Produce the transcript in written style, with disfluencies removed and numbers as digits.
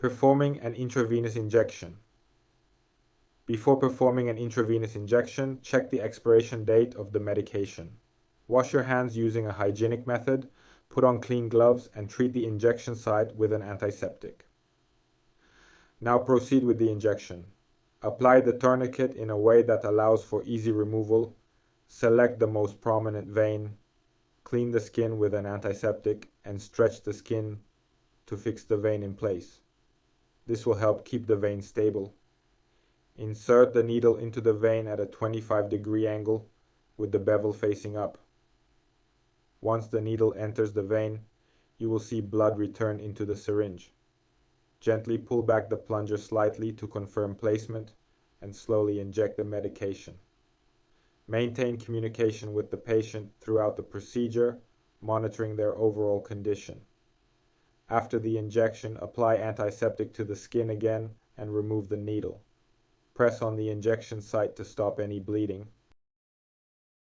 Performing an intravenous injection. Before performing an intravenous injection, check the expiration date of the medication. Wash your hands using a hygienic method, put on clean gloves, and treat the injection site with an antiseptic. Now proceed with the injection. Apply the tourniquet in a way that allows for easy removal. Select the most prominent vein, clean the skin with an antiseptic, and stretch the skin to fix the vein in place. This will help keep the vein stable. Insert the needle into the vein at a 25-degree angle with the bevel facing up. Once the needle enters the vein, you will see blood return into the syringe. Gently pull back the plunger slightly to confirm placement and slowly inject the medication. Maintain communication with the patient throughout the procedure, monitoring their overall condition. After the injection, apply antiseptic to the skin again and remove the needle. Press on the injection site to stop any bleeding,